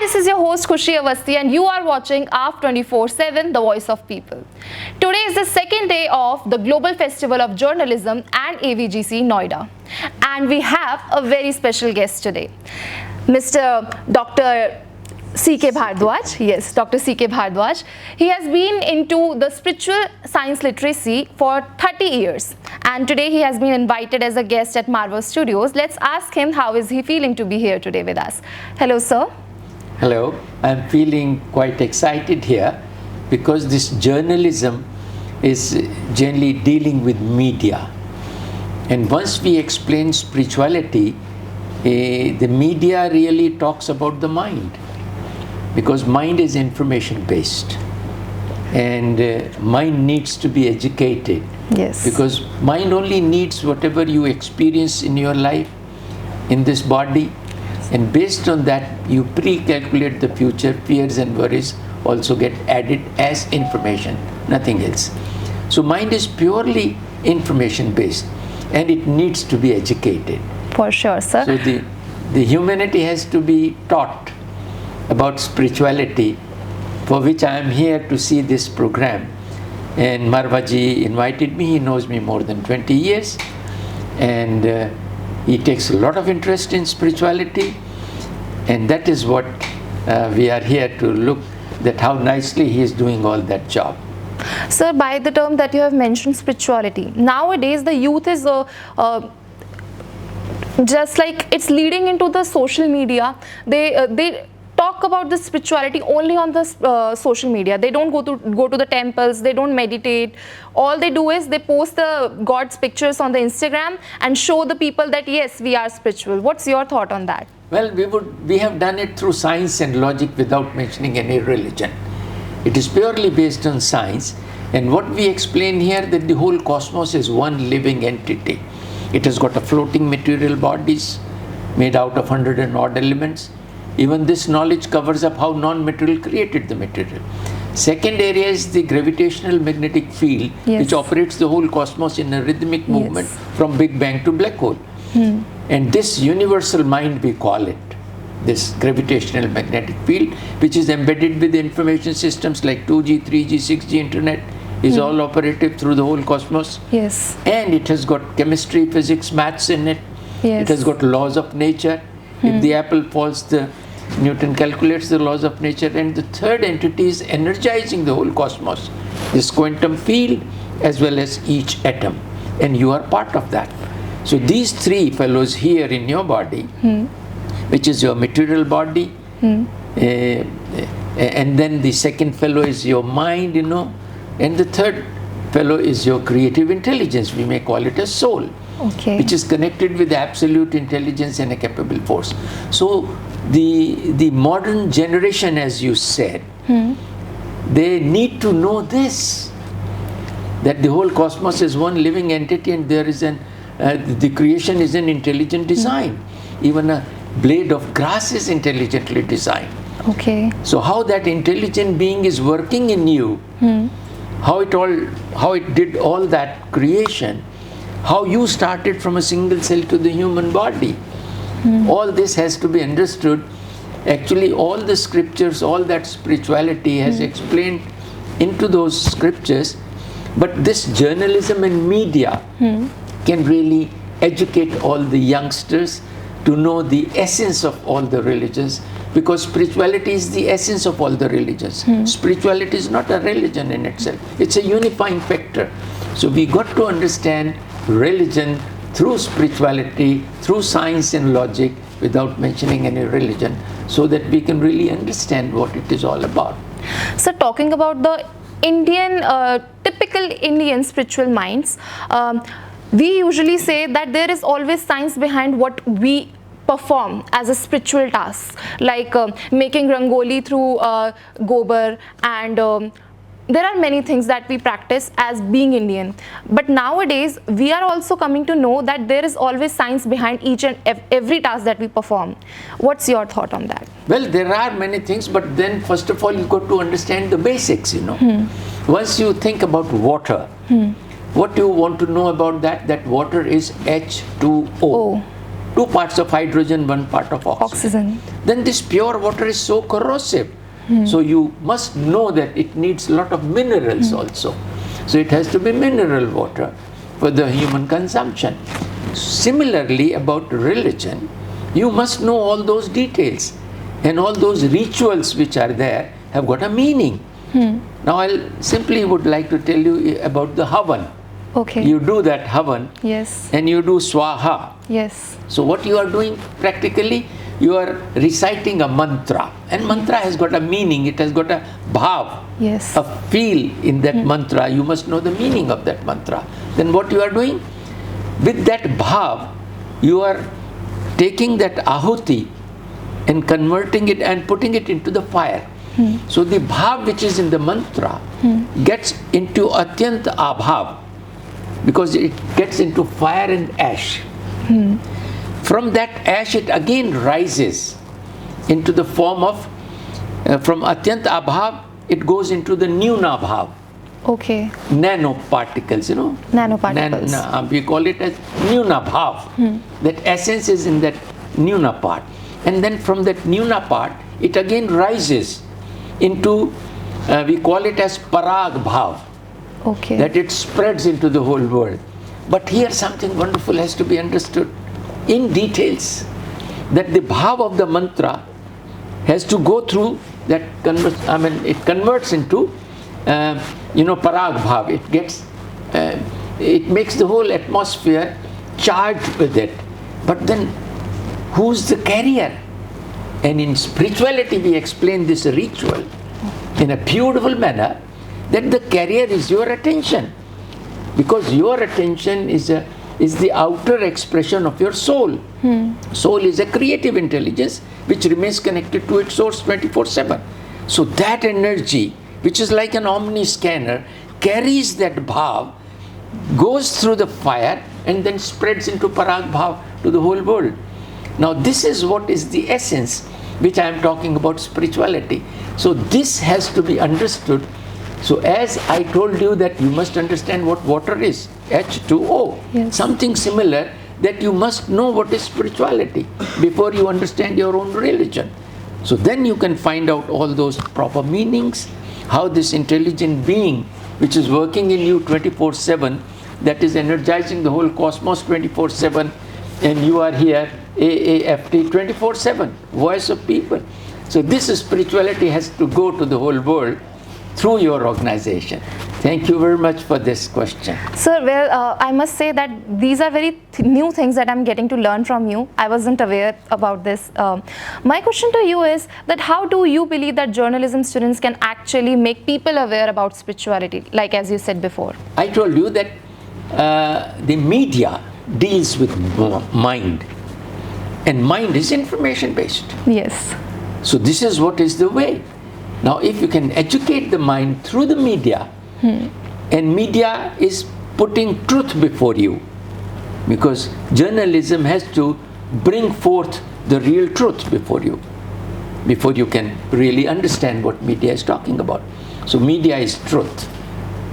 this is your host Khushi Awasthi and you are watching AAFT 24/7, the voice of people. Today is the second day of the Global Festival of Journalism and AVGC Noida. And we have a very special guest today, Mr. Dr. C.K. Bharadwaj. Yes, Dr. C.K. Bharadwaj. He has been into the spiritual science literacy for 30 years. And today he has been invited as a guest at Marvel Studios. Let's ask him how is he feeling to be here today with us. Hello, sir. Hello. I'm feeling quite excited here because this journalism is generally dealing with media. And once we explain spirituality, the media really talks about the mind. Because mind is information based and mind needs to be educated. Yes. Because mind only needs whatever you experience in your life, in this body, and based on that you pre-calculate the future. Fears and worries also get added as information, nothing else. So mind is purely information based and it needs to be educated. For sure, sir. So the humanity has to be taught about spirituality, for which I am here to see this program. And Marvaji invited me. He knows me more than 20 years and he takes a lot of interest in spirituality, and that is what we are here to look at, how nicely he is doing all that job. Sir, by the term that you have mentioned, spirituality, nowadays the youth is just like it's leading into the social media. They talk about the spirituality only on the social media. They don't go to the temples, they don't meditate. All they do is they post the God's pictures on the Instagram and show the people that yes, we are spiritual. What's your thought on that? Well, we have done it through science and logic without mentioning any religion. It is purely based on science, and what we explain here, that the whole cosmos is one living entity. It has got a floating material bodies made out of 100 and odd elements. Even this knowledge covers up how non-material created the material. Second area is the gravitational magnetic field, yes, which operates the whole cosmos in a rhythmic movement, yes, from Big Bang to black hole. And this universal mind, we call it, this gravitational magnetic field, which is embedded with information systems like 2G, 3G, 6G internet, is all operative through the whole cosmos. Yes. And it has got chemistry, physics, maths in it. Yes. It has got laws of nature. If the apple falls, Newton calculates the laws of nature. And the third entity is energizing the whole cosmos, this quantum field as well as each atom. And you are part of that. So these three fellows here in your body, which is your material body, and then the second fellow is your mind, and the third fellow is your creative intelligence. We may call it a soul. Okay. Which is connected with absolute intelligence and a capable force. So the modern generation, as you said, they need to know this, that the whole cosmos is one living entity and there is the creation is an intelligent design. Even a blade of grass is intelligently designed. Okay. So how that intelligent being is working in you, how it did all that creation, how you started from a single cell to the human body. All this has to be understood. Actually, all the scriptures, all that spirituality has explained into those scriptures. But this journalism and media can really educate all the youngsters to know the essence of all the religions, because spirituality is the essence of all the religions. Spirituality is not a religion in itself. It's a unifying factor. So we got to understand religion through spirituality, through science and logic, without mentioning any religion, so that we can really understand what it is all about. So talking about the typical Indian spiritual minds, we usually say that there is always science behind what we perform as a spiritual task, like making rangoli through gobar, and there are many things that we practice as being Indian. But nowadays we are also coming to know that there is always science behind each and every task that we perform. What's your thought on that? Well, there are many things, but then first of all you got to understand the basics. Once you think about water, what you want to know about that water is H2O. 2 parts of hydrogen, 1 part of oxygen. Then this pure water is so corrosive. So you must know that it needs a lot of minerals also. So it has to be mineral water for the human consumption. Similarly, about religion, you must know all those details, and all those rituals which are there have got a meaning. Now I simply would like to tell you about the Havan. Okay. You do that Havan, Yes. and you do Swaha. Yes. So what you are doing practically, you are reciting a mantra, and mantra has got a meaning, it has got a bhav, Yes. a feel in that mantra. You must know the meaning of that mantra. Then what you are doing? With that bhav, you are taking that ahuti and converting it and putting it into the fire. So the bhav which is in the mantra gets into atyant abhav, because it gets into fire and ash. From that ash it again rises into the form of, from atyant abhav it goes into the nyuna bhav. Okay. Nanoparticles, you know. Nanoparticles. We call it as nyuna bhav. That essence is in that nyuna part. And then from that nyuna part, it again rises into, we call it as parag bhav. Okay. That it spreads into the whole world. But here something wonderful has to be understood in details. That the bhav of the mantra has to go through that, it converts into, parag bhav. It gets, it makes the whole atmosphere charged with it. But then, who's the carrier? And in spirituality, we explain this ritual in a beautiful manner, that the carrier is your attention. Because your attention is the outer expression of your soul. Soul is a creative intelligence which remains connected to its source 24/7. So that energy, which is like an omni scanner, carries that bhav, goes through the fire, and then spreads into parag bhav to the whole world. Now this is what is the essence which I am talking about, spirituality. So this has to be understood. So as I told you that you must understand what water is, H2O, Yes. something similar, that you must know what is spirituality before you understand your own religion. So then you can find out all those proper meanings, how this intelligent being which is working in you 24/7, that is energizing the whole cosmos 24/7, and you are here, AAFT 24/7, voice of people. So this spirituality has to go to the whole world through your organization. Thank you very much for this question. Sir, well, I must say that these are very new things that I'm getting to learn from you. I wasn't aware about this. My question to you is that how do you believe that journalism students can actually make people aware about spirituality, like as you said before? I told you that the media deals with mind, and mind is information based. Yes. So this is what is the way. Now if you can educate the mind through the media, and media is putting truth before you, because journalism has to bring forth the real truth before you can really understand what media is talking about. So media is truth.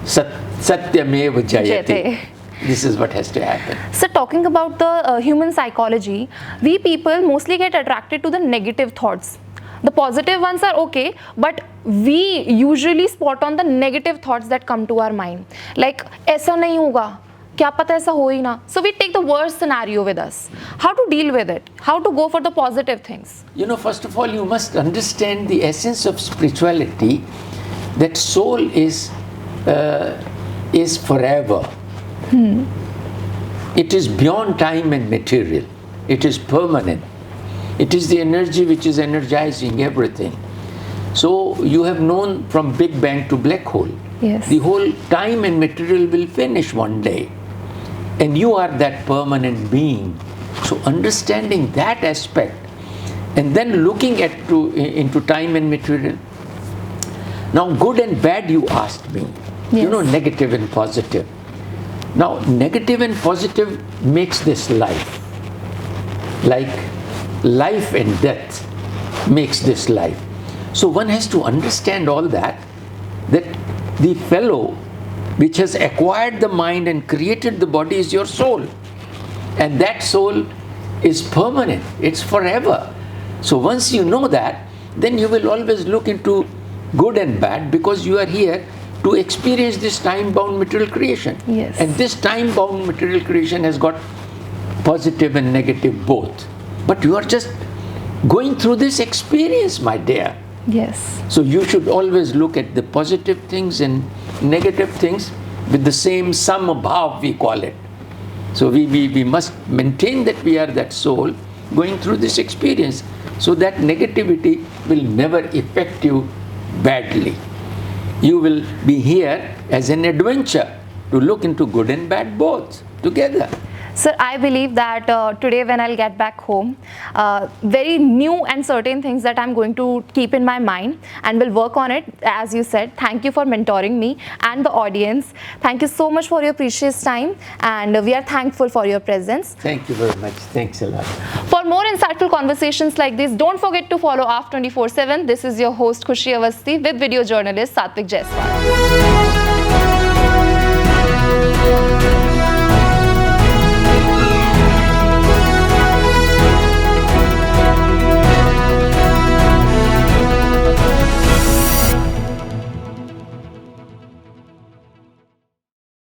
Satyameva Jayate. This is what has to happen. So talking about the human psychology, we people mostly get attracted to the negative thoughts. The positive ones are okay, but we usually spot on the negative thoughts that come to our mind. Like, ऐसा नहीं होगा, क्या पता ऐसा हो ही ना. So we take the worst scenario with us. How to deal with it? How to go for the positive things? You know, first of all, you must understand the essence of spirituality, that soul is forever. It is beyond time and material. It is permanent. It is the energy which is energizing everything. So you have known from Big Bang to black hole. Yes. The whole time and material will finish one day. And you are that permanent being. So understanding that aspect, and then looking into time and material. Now good and bad, you asked me. Yes. You know, negative and positive. Now negative and positive makes this life. Like life and death makes this life. So one has to understand all that the fellow which has acquired the mind and created the body is your soul. And that soul is permanent, it's forever. So once you know that, then you will always look into good and bad, because you are here to experience this time-bound material creation. Yes. And this time-bound material creation has got positive and negative both. But you are just going through this experience, my dear. Yes. So you should always look at the positive things and negative things with the same samabhav, we call it. So we must maintain that we are that soul going through this experience, so that negativity will never affect you badly. You will be here as an adventure to look into good and bad both together. Sir, I believe that today when I'll get back home, very new and certain things that I'm going to keep in my mind and will work on it, as you said. Thank you for mentoring me and the audience. Thank you so much for your precious time, and we are thankful for your presence. Thank you very much. Thanks a lot. For more insightful conversations like this, don't forget to follow AAFT 24/7. This is your host Khushi Awasthi with video journalist Satvik Jaiswal.